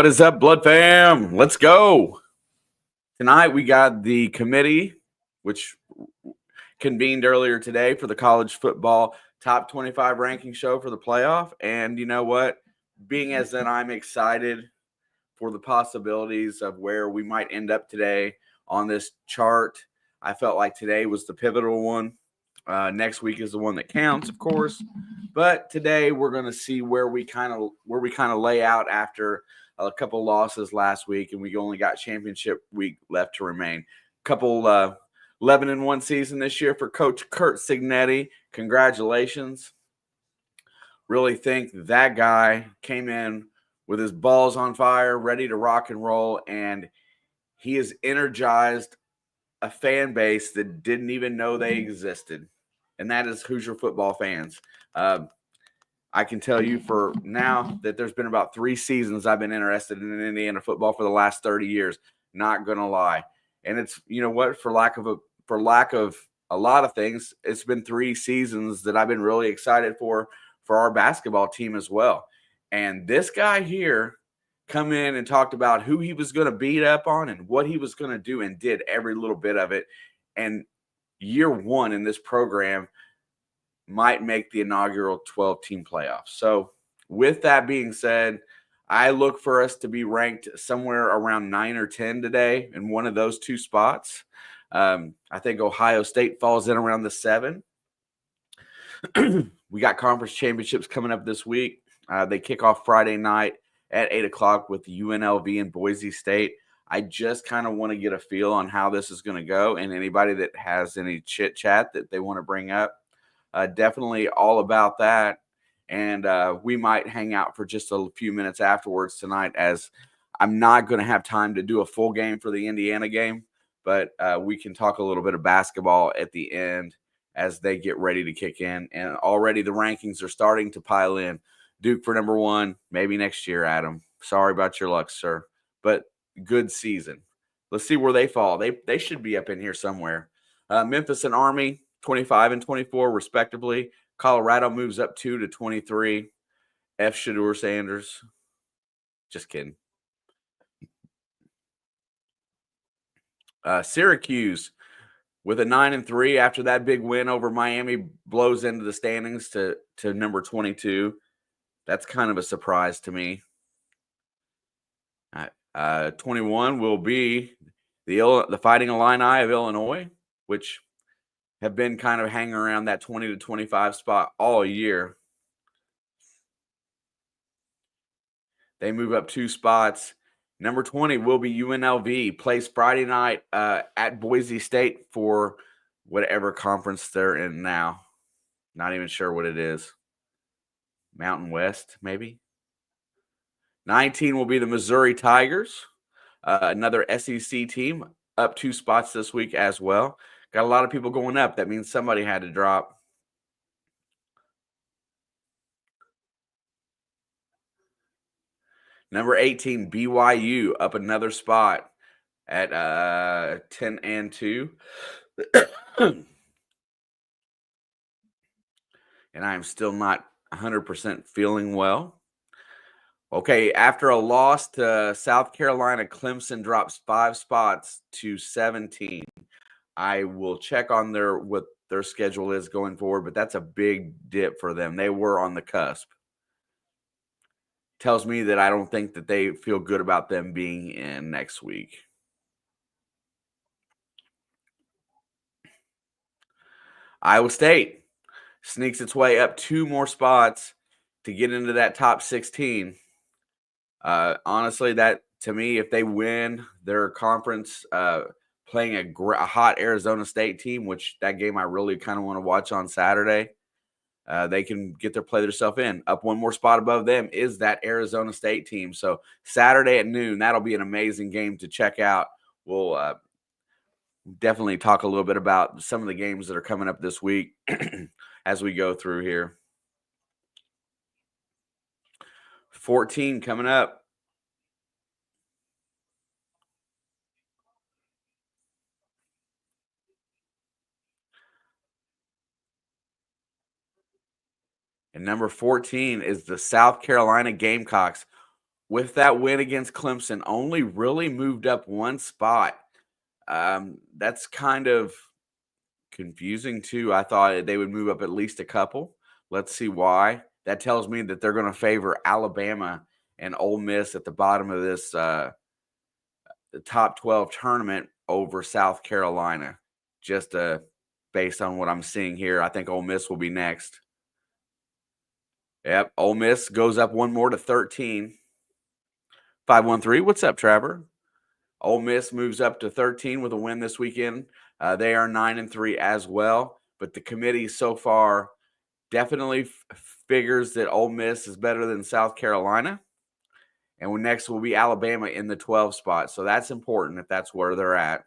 What is up, Blood Fam? Let's go. Tonight we got the committee, which convened earlier today for the college football top 25 ranking show for the playoff. And you know what? Being as in I'm excited for the possibilities of where we might end up today on this chart. I felt like today was the pivotal one. Next week is the one that counts, of course. But today we're going to see where we kind of lay out after a couple losses last week, and we only got championship week left to remain. Couple 11-1 season this year for Coach Curt Cignetti. Congratulations. Really think that guy came in with his balls on fire, ready to rock and roll, and he has energized a fan base that didn't even know they existed, and that is Hoosier football fans. I can tell you for now that there's been about 3 seasons I've been interested in Indiana football for the last 30 years. Not gonna lie, and it's for lack of a lot of things, it's been 3 seasons that I've been really excited for our basketball team as well. And this guy here come in and talked about who he was going to beat up on and what he was going to do, and did every little bit of it. And year 1 in this program might make the inaugural 12-team playoffs. So with that being said, I look for us to be ranked somewhere around 9 or 10 today in one of those 2 spots. I think Ohio State falls in around the 7. We got conference championships coming up this week. They kick off Friday night at 8 o'clock with UNLV and Boise State. I just kind of want to get a feel on how this is going to go, and anybody that has any chit chat that they want to bring up, definitely all about that. And we might hang out for just a few minutes afterwards tonight, as I'm not going to have time to do a full game for the Indiana game, but we can talk a little bit of basketball at the end as they get ready to kick in. And already the rankings are starting to pile in. Duke for number 1, maybe next year, Adam. Sorry about your luck, sir. But good season. Let's see where they fall. They should be up in here somewhere. Memphis and Army, 25 and 24, respectively. Colorado moves up 2 to 23. F. Shedeur Sanders. Just kidding. Syracuse with a 9-3 after that big win over Miami blows into the standings to number 22. That's kind of a surprise to me. 21 will be the Fighting Illini of Illinois, which have been kind of hanging around that 20 to 25 spot all year. They move up 2 spots. Number 20 will be UNLV, plays Friday night at Boise State for whatever conference they're in now. Not even sure what it is. Mountain West, maybe. 19 will be the Missouri Tigers, another SEC team, up 2 spots this week as well. Got a lot of people going up. That means somebody had to drop. Number 18, BYU, up another spot at 10-2. And I am still not 100% feeling well. Okay, after a loss to South Carolina, Clemson drops 5 spots to 17. I will check on what their schedule is going forward, but that's a big dip for them. They were on the cusp. Tells me that I don't think that they feel good about them being in next week. Iowa State sneaks its way up 2 more spots to get into that top 16. Honestly, that to me, if they win their conference, playing a hot Arizona State team, which that game I really kind of want to watch on Saturday, they can play themselves in. Up 1 more spot above them is that Arizona State team. So Saturday at noon, that'll be an amazing game to check out. We'll definitely talk a little bit about some of the games that are coming up this week as we go through here. 14 coming up. And number 14 is the South Carolina Gamecocks. with that win against Clemson, only really moved up one spot. That's kind of confusing too. I thought they would move up at least a couple. Let's see why. That tells me that they're going to favor Alabama and Ole Miss at the bottom of this the top 12 tournament over South Carolina. Just based on what I'm seeing here, I think Ole Miss will be next. Yep, Ole Miss goes up one more to 13. 513. What's up, Trevor? Ole Miss moves up to 13 with a win this weekend. They are 9-3 as well, but the committee so far definitely figures that Ole Miss is better than South Carolina. And next will be Alabama in the 12 spot. So that's important if that's where they're at.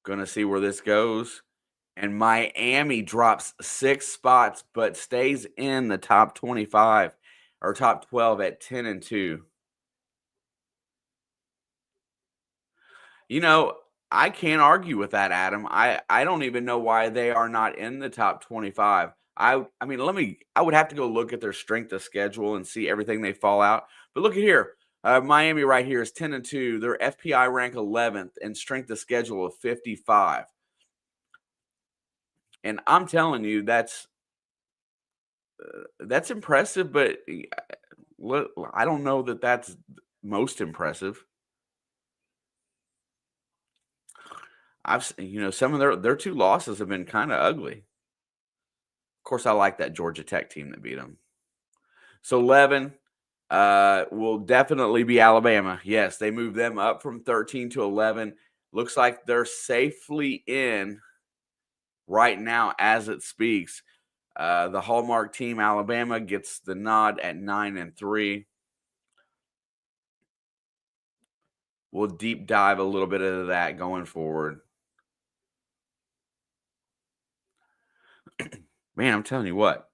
Gonna see where this goes. And Miami drops 6 spots, but stays in the top 25 or top 12 at 10-2. You know, I can't argue with that, Adam. I don't even know why they are not in the top 25. I mean, I would have to go look at their strength of schedule and see everything they fall out. But look at here. Miami right here is 10-2. Their FPI rank 11th and strength of schedule of 55. And I'm telling you, that's impressive, but I don't know that that's most impressive. Some of their two losses have been kind of ugly. Of course, I like that Georgia Tech team that beat them. So 11 will definitely be Alabama. Yes, they moved them up from 13 to 11. Looks like they're safely in right now as it speaks. The Hallmark team, Alabama, gets the nod at 9-3. We'll deep dive a little bit into that going forward. Man, I'm telling you what,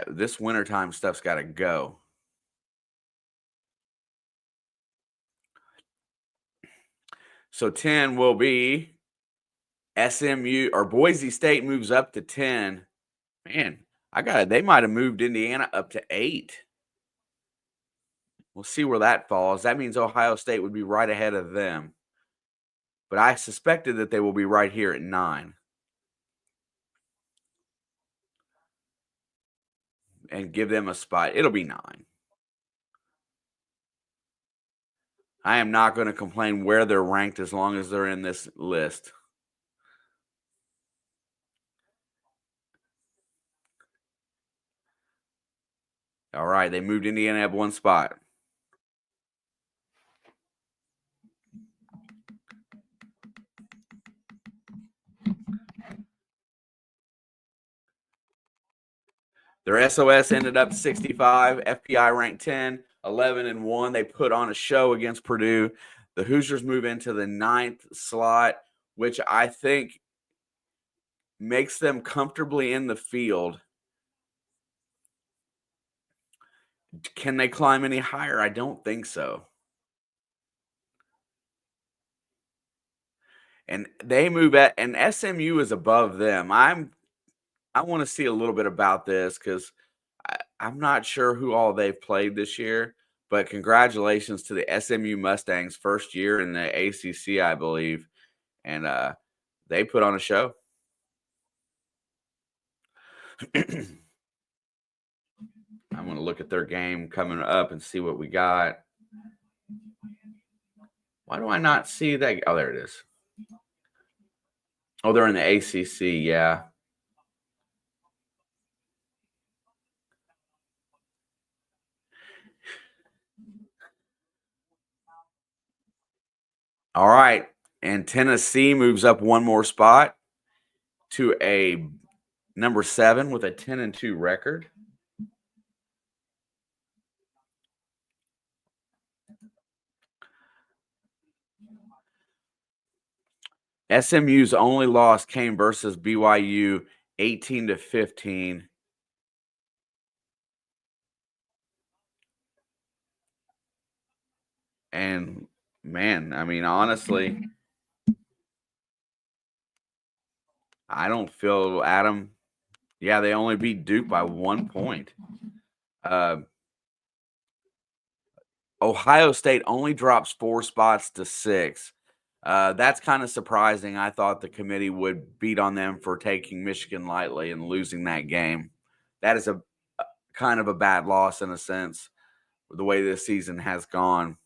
this wintertime stuff's got to go. So 10 will be SMU, or Boise State moves up to 10. Man, they might have moved Indiana up to 8. We'll see where that falls. That means Ohio State would be right ahead of them. But I suspected that they will be right here at 9. And give them a spot. It'll be 9. I am not going to complain where they're ranked as long as they're in this list. All right, they moved Indiana up one spot. Their SOS ended up 65, FPI ranked 10, 11-1. They put on a show against Purdue. The Hoosiers move into the 9th slot, which I think makes them comfortably in the field. Can they climb any higher? I don't think so. And they move at, and SMU is above them. I want to see a little bit about this because I'm not sure who all they've played this year, but congratulations to the SMU Mustangs, first year in the ACC, I believe, and they put on a show. I'm going to look at their game coming up and see what we got. Why do I not see that? Oh, there it is. Oh, they're in the ACC, yeah. All right. And Tennessee moves up one more spot to a number 7 with a 10-2 record. SMU's only loss came versus BYU 18-15. And man, I mean, honestly, I don't feel Adam. Yeah, they only beat Duke by 1 point. Ohio State only drops 4 spots to 6. That's kind of surprising. I thought the committee would beat on them for taking Michigan lightly and losing that game. That is a kind of a bad loss in a sense, the way this season has gone.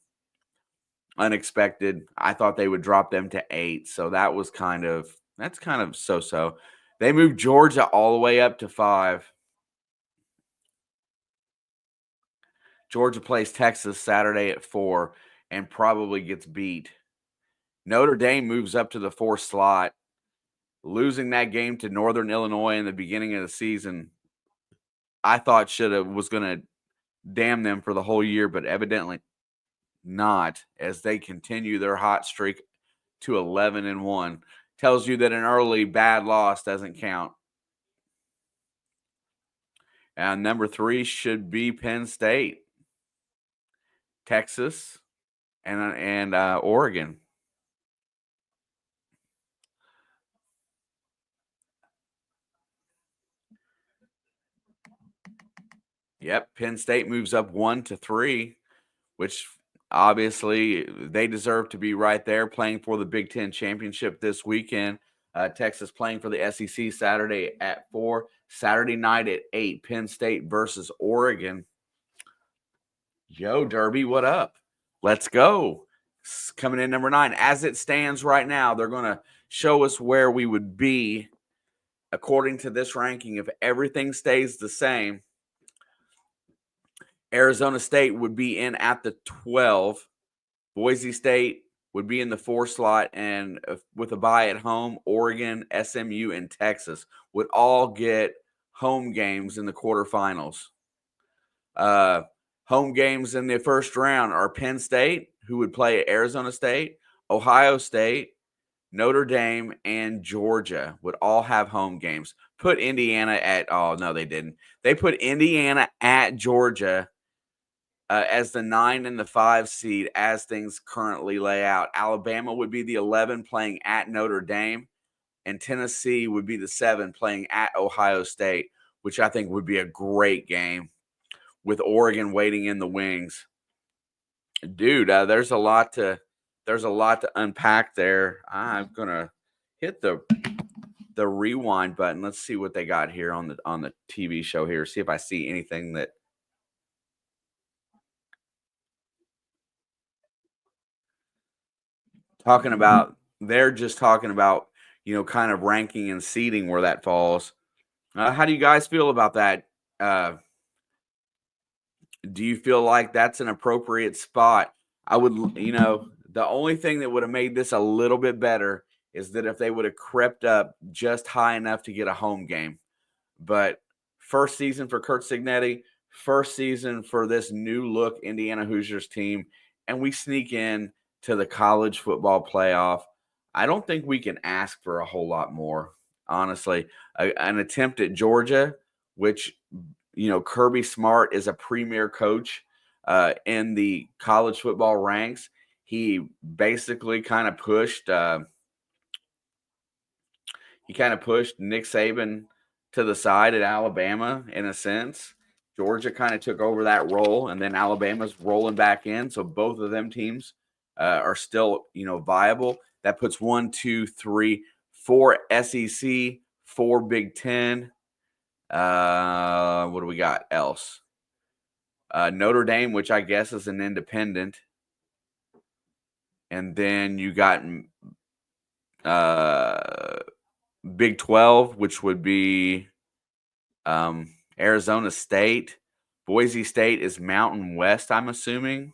Unexpected. I thought they would drop them to 8, so that's kind of so-so. They moved Georgia all the way up to 5. Georgia plays Texas Saturday at 4 and probably gets beat. Notre Dame moves up to the 4th slot. Losing that game to Northern Illinois in the beginning of the season, I thought was going to damn them for the whole year, but evidently not, as they continue their hot streak to 11-1. Tells you that an early bad loss doesn't count. And number 3 should be Penn State, Texas, and Oregon. Yep, Penn State moves up 1-3, which obviously they deserve to be right there playing for the Big Ten championship this weekend. Texas playing for the SEC Saturday at 4. Saturday night at 8, Penn State versus Oregon. Yo, Derby, what up? Let's go. Coming in number 9. As it stands right now, they're going to show us where we would be according to this ranking if everything stays the same. Arizona State would be in at the 12. Boise State would be in the 4 slot, and with a bye at home, Oregon, SMU, and Texas would all get home games in the quarterfinals. Home games in the first round are Penn State, who would play Arizona State, Ohio State, Notre Dame, and Georgia would all have home games. Put Indiana at – oh, no, they didn't. They put Indiana at Georgia as the 9 and the 5 seed as things currently lay out. Alabama would be the 11 playing at Notre Dame, and Tennessee would be the 7 playing at Ohio State, which I think would be a great game with Oregon waiting in the wings. Dude, there's a lot to unpack there. I'm gonna hit the rewind button. Let's see what they got here on the TV show here. See if I see anything that talking about. They're just talking about, kind of ranking and seeding where that falls. How do you guys feel about that? Do you feel like that's an appropriate spot? I would, the only thing that would have made this a little bit better is that if they would have crept up just high enough to get a home game. But first season for Curt Cignetti, first season for this new look Indiana Hoosiers team, and we sneak in to the college football playoff. I don't think we can ask for a whole lot more, honestly. An attempt at Georgia, which Kirby Smart is a premier coach in the college football ranks. He basically kind of pushed Nick Saban to the side at Alabama in a sense. Georgia kind of took over that role, and then Alabama's rolling back in. So both of them teams are still, viable. That puts 1, 2, 3, 4 SEC, 4 Big Ten. What do we got else? Notre Dame, which I guess is an independent. And then you got Big 12, which would be Arizona State. Boise State is Mountain West, I'm assuming.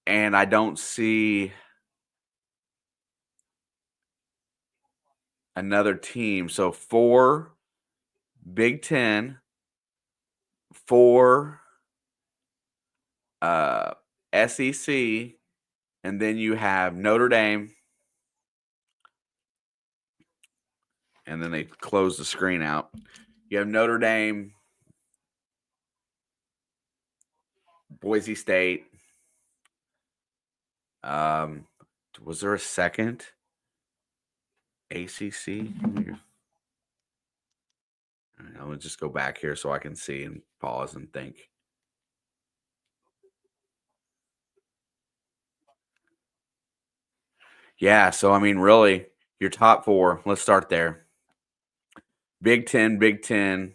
And I don't see another team. So 4 Big Ten, 4 SEC, and then you have Notre Dame. And then they close the screen out. You have Notre Dame, Boise State. Was there a second? ACC. I'm gonna just go back here so I can see and pause and think. Yeah, so I mean, really, your top four. Let's start there. Big Ten,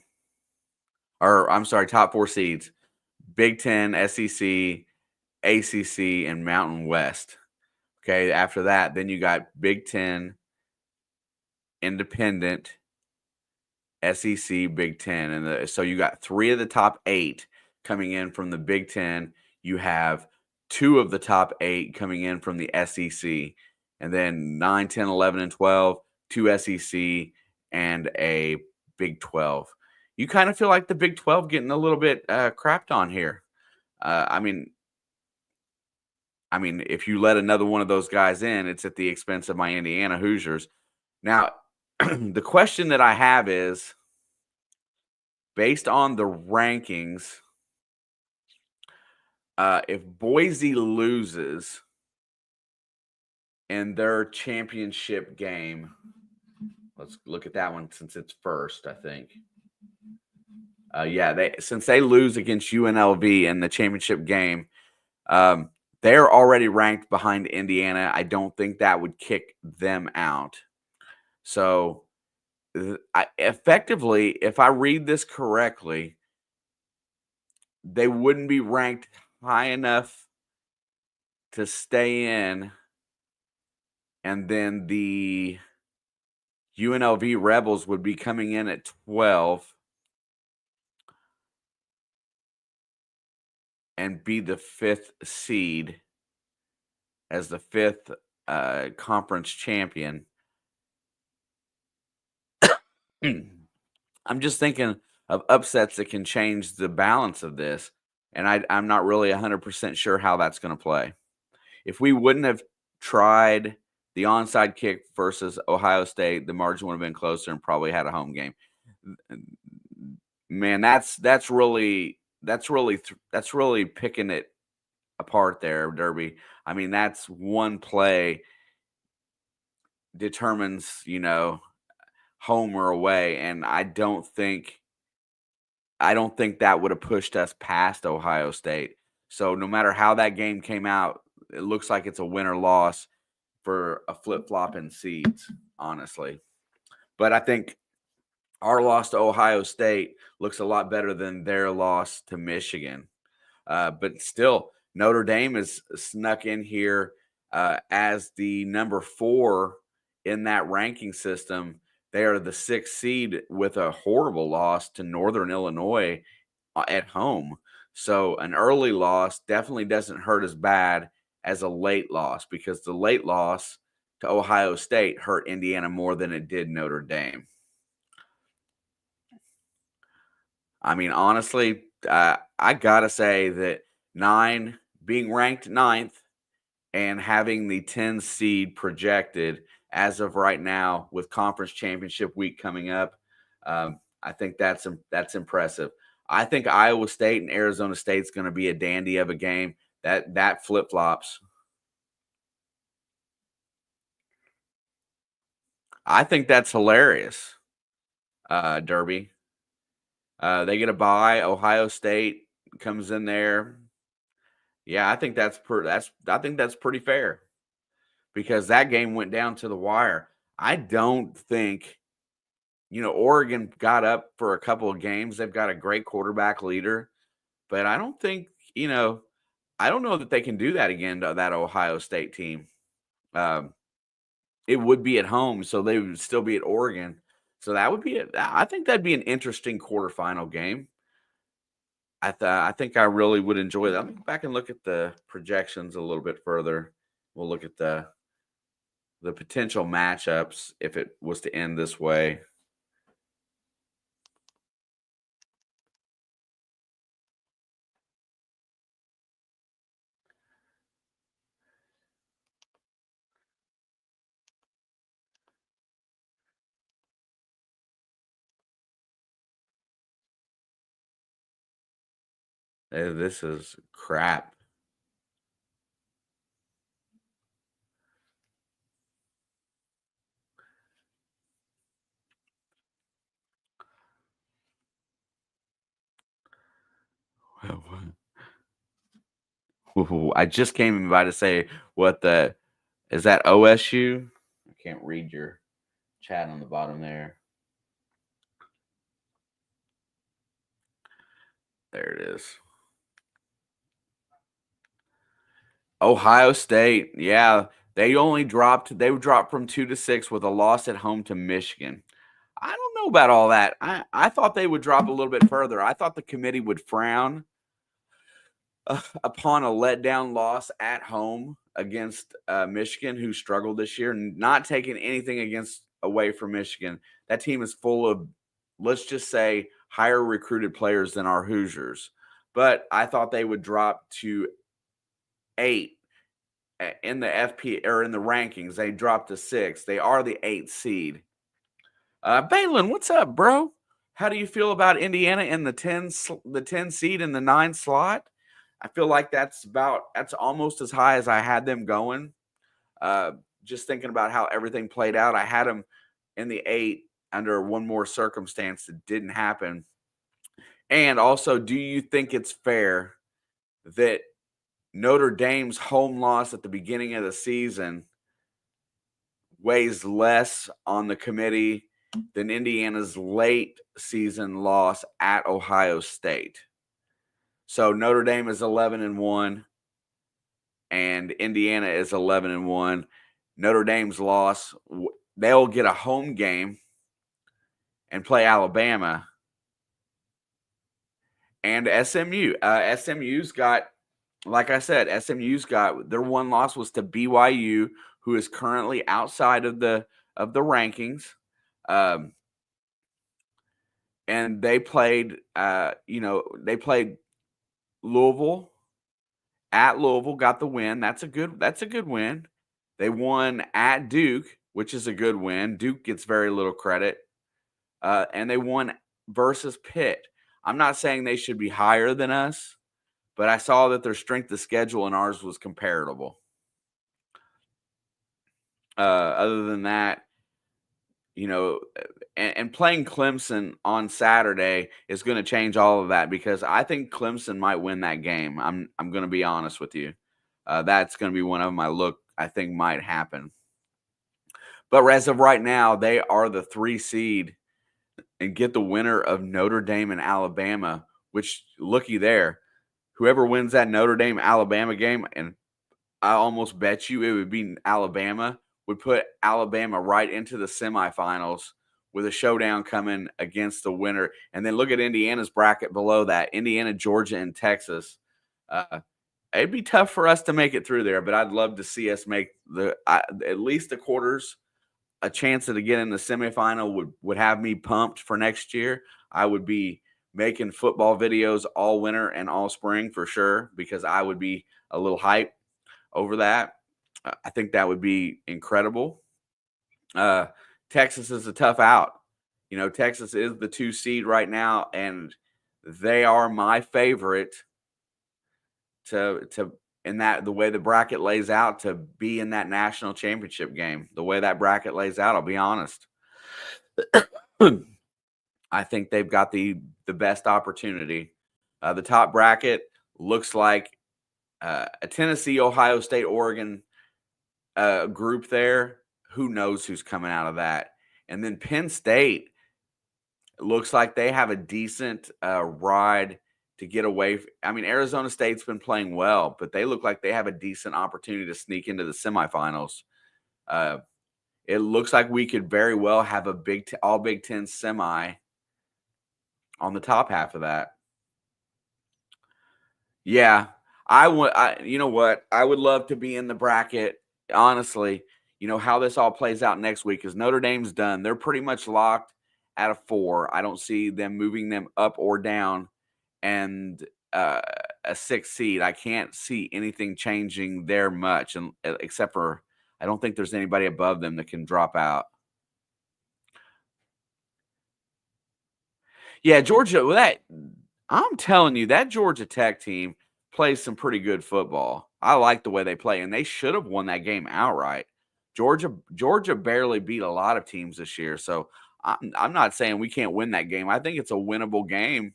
or I'm sorry, top four seeds: Big Ten, SEC, ACC, and Mountain West. Okay, after that, then you got Big Ten, Independent, SEC, Big Ten, and so you got three of the top eight coming in from the Big Ten. You have two of the top eight coming in from the SEC, and then 9, 10, 11, and 12, two SEC, and a Big 12. You kind of feel like the Big 12 getting a little bit crapped on here. Uh, I mean, if you let another one of those guys in, it's at the expense of my Indiana Hoosiers. Now, the question that I have is, based on the rankings, if Boise loses in their championship game, let's look at that one since it's first, I think. Yeah, since they lose against UNLV in the championship game, they're already ranked behind Indiana. I don't think that would kick them out. So, effectively, if I read this correctly, they wouldn't be ranked high enough to stay in, and then the UNLV Rebels would be coming in at 12 and be the fifth seed as the fifth conference champion. I'm just thinking of upsets that can change the balance of this, and I'm not really 100% sure how that's going to play. If we wouldn't have tried the onside kick versus Ohio State, the margin would have been closer and probably had a home game. Man, that's really picking it apart there, Derby. I mean, that's one play determines, home or away, and I don't think that would have pushed us past Ohio State. So no matter how that game came out, it looks like it's a win or loss for a flip-flop in seeds, honestly. But I think our loss to Ohio State looks a lot better than their loss to Michigan. But still, Notre Dame is snuck in here as the number 4 in that ranking system. They are the 6th seed with a horrible loss to Northern Illinois at home. So an early loss definitely doesn't hurt as bad as a late loss, because the late loss to Ohio State hurt Indiana more than it did Notre Dame. I mean, honestly, I gotta say that 9 being ranked 9th and having the 10 seed projected as of right now with conference championship week coming up, I think that's impressive. I think Iowa State and Arizona State's going to be a dandy of a game. That flip flops. I think that's hilarious, Derby. They get a bye. Ohio State comes in there. Yeah, I think that's pretty fair, because that game went down to the wire. I don't think, Oregon got up for a couple of games. They've got a great quarterback leader, but I don't think, I don't know that they can do that again to that Ohio State team. Um, it would be at home, so they would still be at Oregon. So that would be I think that'd be an interesting quarterfinal game. I think I really would enjoy that. Let me go back and look at the projections a little bit further. We'll look at the potential matchups if it was to end this way. This is crap. Ooh, I just came by to say what the is that OSU? I can't read your chat on the bottom there. There it is. Ohio State. Yeah, they dropped from 2 to 6 with a loss at home to Michigan. I don't know about all that. I thought they would drop a little bit further. I thought the committee would frown upon a letdown loss at home against Michigan, who struggled this year, and not taking anything away from Michigan. That team is full of, let's just say, higher recruited players than our Hoosiers. But I thought they would drop to 8 in the FP or in the rankings. They dropped to 6. They are the 8th seed. Balin, what's up, bro? How do you feel about Indiana in the 10 seed in the 9 slot? I feel like that's almost as high as I had them going. Just thinking about how everything played out, I had them in the 8 under one more circumstance that didn't happen. And also, do you think it's fair that Notre Dame's home loss at the beginning of the season weighs less on the committee than Indiana's late season loss at Ohio State? So Notre Dame is 11-1 and Indiana is 11-1. Notre Dame's loss, they'll get a home game and play Alabama and SMU. SMU's got, like I said, SMU's got their one loss was to BYU, who is currently outside of the rankings. And they played, they played Louisville at Louisville, got the win. That's a good win. They won at Duke, which is a good win. Duke gets very little credit. And they won versus Pitt. I'm not saying they should be higher than us, but I saw that their strength of schedule and ours was comparable. Other than that, and playing Clemson on Saturday is going to change all of that, because I think Clemson might win that game. I'm going to be honest with you. That's going to be one of them I think might happen. But as of right now, they are the 3 seed and get the winner of Notre Dame and Alabama, which, looky there, whoever wins that Notre Dame Alabama game, and I almost bet you it would be Alabama, would put Alabama right into the semifinals with a showdown coming against the winner. And then look at Indiana's bracket below that: Indiana, Georgia, and Texas. It'd be tough for us to make it through there, but I'd love to see us make at least the quarters. A chance to get in the semifinal would have me pumped for next year. I would be making football videos all winter and all spring for sure, because I would be a little hyped over that. I think that would be incredible. Texas is a tough out. Texas is the 2 seed right now, and they are my favorite to in that, the way the bracket lays out, to be in that national championship game. The way that bracket lays out, I'll be honest. I think they've got the best opportunity. The top bracket looks like a Tennessee, Ohio State, Oregon group there. Who knows who's coming out of that? And then Penn State looks like they have a decent ride to get away. Arizona State's been playing well, but they look like they have a decent opportunity to sneak into the semifinals. It looks like we could very well have a all Big Ten semi on the top half of that. Yeah, you know what? I would love to be in the bracket, honestly. How this all plays out next week is Notre Dame's done. They're pretty much locked at a 4. I don't see them moving them up or down. And a 6 seed, I can't see anything changing there much, except for I don't think there's anybody above them that can drop out. Yeah, Georgia. I'm telling you, that Georgia Tech team plays some pretty good football. I like the way they play, and they should have won that game outright. Georgia barely beat a lot of teams this year, so I'm not saying we can't win that game. I think it's a winnable game.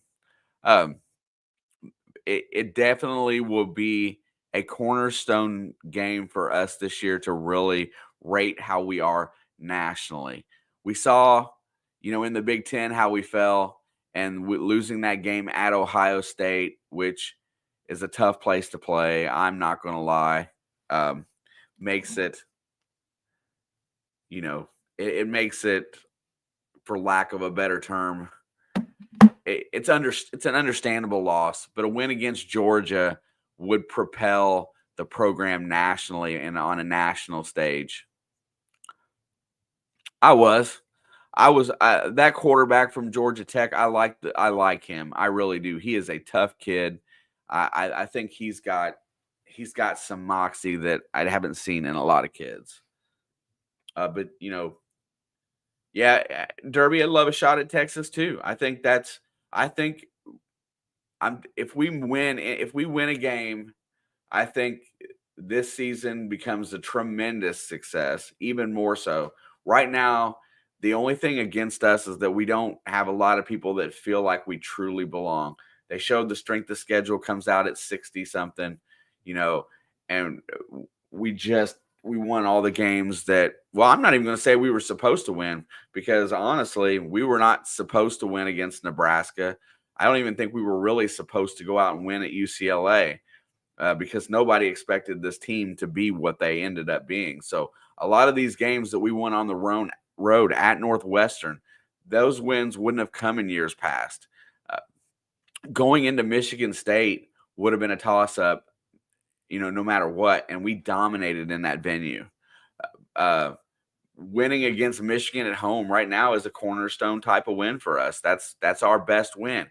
it definitely will be a cornerstone game for us this year to really rate how we are nationally. We saw, in the Big Ten how we fell and losing that game at Ohio State, which is a tough place to play. I'm not going to lie. Makes it, it makes it, for lack of a better term, it's an understandable loss, but a win against Georgia would propel the program nationally and on a national stage. I was that quarterback from Georgia Tech. I like him. I really do. He is a tough kid. I think he's got some moxie that I haven't seen in a lot of kids. But yeah, Derby, I'd love a shot at Texas too. I think if we win a game, I think this season becomes a tremendous success, even more so. Right now, the only thing against us is that we don't have a lot of people that feel like we truly belong. They showed the strength of schedule comes out at 60 something, and we won all the games that, well, I'm not even going to say we were supposed to win, because honestly, we were not supposed to win against Nebraska. I don't even think we were really supposed to go out and win at UCLA. Because nobody expected this team to be what they ended up being. So a lot of these games that we won on the road at Northwestern, those wins wouldn't have come in years past. Going into Michigan State would have been a toss-up, no matter what, and we dominated in that venue. Winning against Michigan at home right now is a cornerstone type of win for us. That's our best win,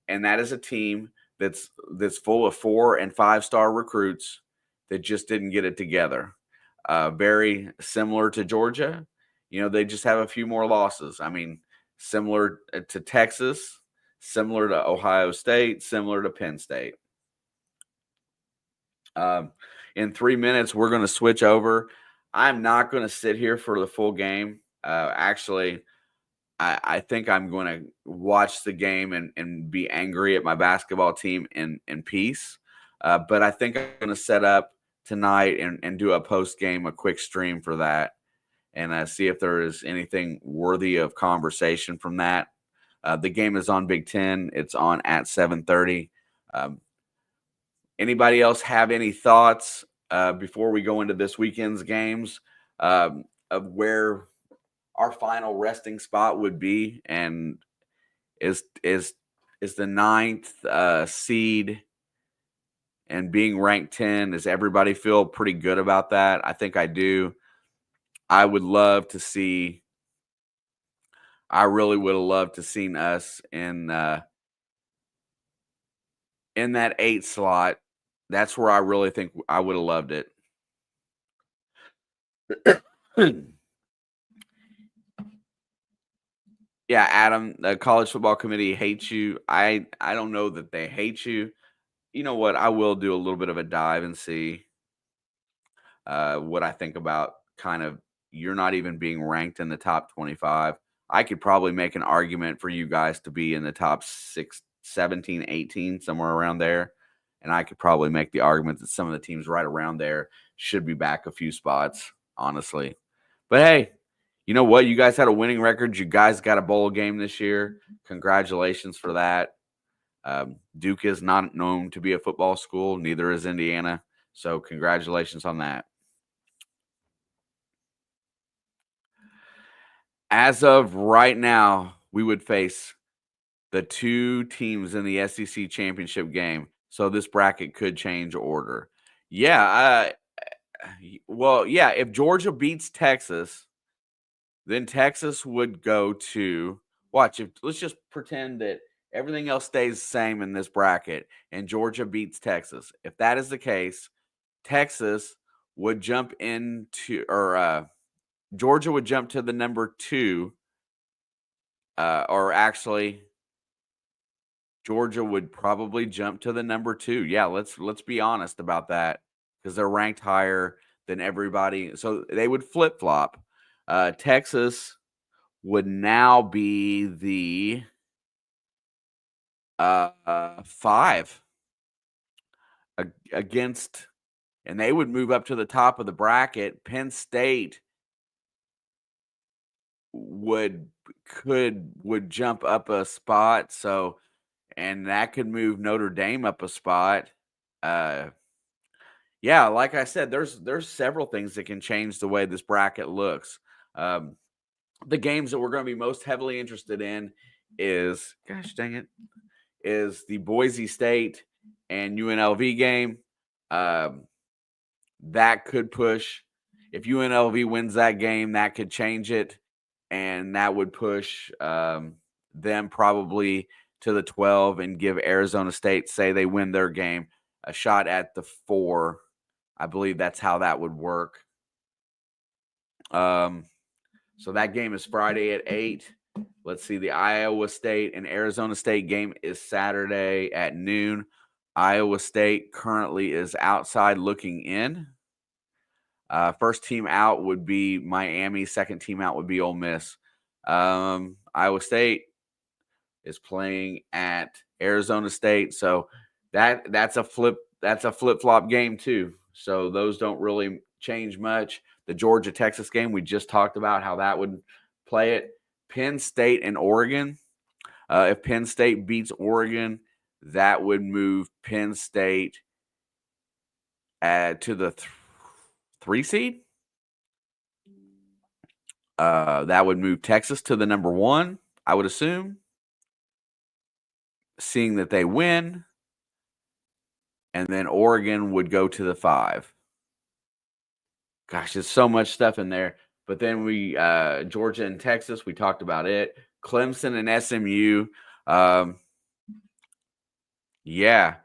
and that is a team that's full of 4- and 5-star recruits that just didn't get it together. Very similar to Georgia. They just have a few more losses. I mean, similar to Texas, similar to Ohio State, similar to Penn State. In 3 minutes, we're going to switch over. I'm not going to sit here for the full game. Actually, I think I'm going to watch the game and be angry at my basketball team in peace. But I think I'm going to set up tonight and do a post-game, a quick stream for that, and see if there is anything worthy of conversation from that. The game is on Big Ten. It's on at 7:30. Anybody else have any thoughts before we go into this weekend's games of where our final resting spot would be, and is the 9th seed and being ranked 10? Does everybody feel pretty good about that? I think I do. I really would have loved to seen us in that 8 slot. That's where I really think I would have loved it. Yeah, Adam, the college football committee hates you. I don't know that they hate you. You know what? I will do a little bit of a dive and see what I think about kind of you're not even being ranked in the top 25. I could probably make an argument for you guys to be in the top 6, 17, 18, somewhere around there. And I could probably make the argument that some of the teams right around there should be back a few spots, honestly. But hey, you know what? You guys had a winning record. You guys got a bowl game this year. Congratulations for that. Duke is not known to be a football school. Neither is Indiana. So congratulations on that. As of right now, we would face the 2 teams in the SEC championship game. So this bracket could change order. Yeah. Well, yeah, if Georgia beats Texas, then Texas would go to let's just pretend that everything else stays the same in this bracket and Georgia beats Texas. If that is the case, Texas would jump into, or Georgia would jump to the number 2, or actually Georgia would probably jump to the number 2. Yeah, let's be honest about that, because they're ranked higher than everybody. So they would flip-flop. Texas would now be the 5. against, and they would move up to the top of the bracket. Penn State would jump up a spot, so, and that could move Notre Dame up a spot. Yeah, like I said, there's several things that can change the way this bracket looks. The games that we're going to be most heavily interested in is, gosh dang it, is the Boise State and UNLV game. That could push. If UNLV wins that game, that could change it, and that would push them probably to the 12 and give Arizona State, say they win their game, a shot at the 4. I believe that's how that would work. So that game is Friday at 8. Let's see, the Iowa State and Arizona State game is Saturday at noon. Iowa State currently is outside looking in. First team out would be Miami. Second team out would be Ole Miss. Iowa State is playing at Arizona State, so that's a flip-flop game too. So those don't really change much. The Georgia-Texas game, we just talked about how that would play it. Penn State and Oregon. If Penn State beats Oregon, that would move Penn State to the 3 seed. That would move Texas to the number 1, I would assume, seeing that they win. And then Oregon would go to the 5. Gosh, there's so much stuff in there. But then Georgia and Texas, we talked about it. Clemson and SMU. Yeah,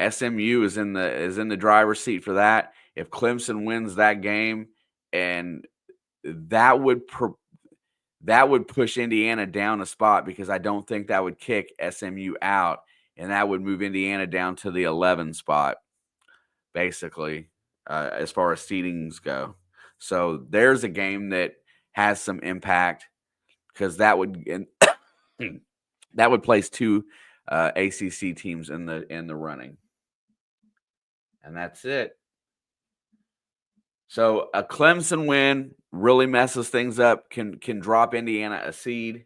SMU is in the driver's seat for that. If Clemson wins that game, and that would push Indiana down a spot, because I don't think that would kick SMU out, and that would move Indiana down to the 11 spot, basically, as far as seedings go. So there's a game that has some impact, because that would place 2 ACC teams in the running, and that's it. So a Clemson win really messes things up, can drop Indiana a seed.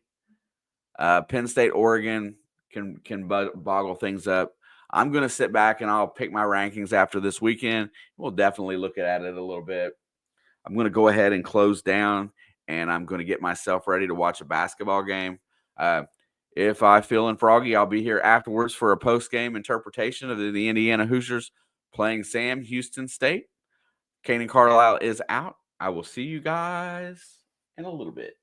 Penn State, Oregon can boggle things up. I'm going to sit back and I'll pick my rankings after this weekend. We'll definitely look at it a little bit. I'm going to go ahead and close down, and I'm going to get myself ready to watch a basketball game. If I feel froggy, I'll be here afterwards for a post-game interpretation of the Indiana Hoosiers playing Sam Houston State. Kanan Carlisle is out. I will see you guys in a little bit.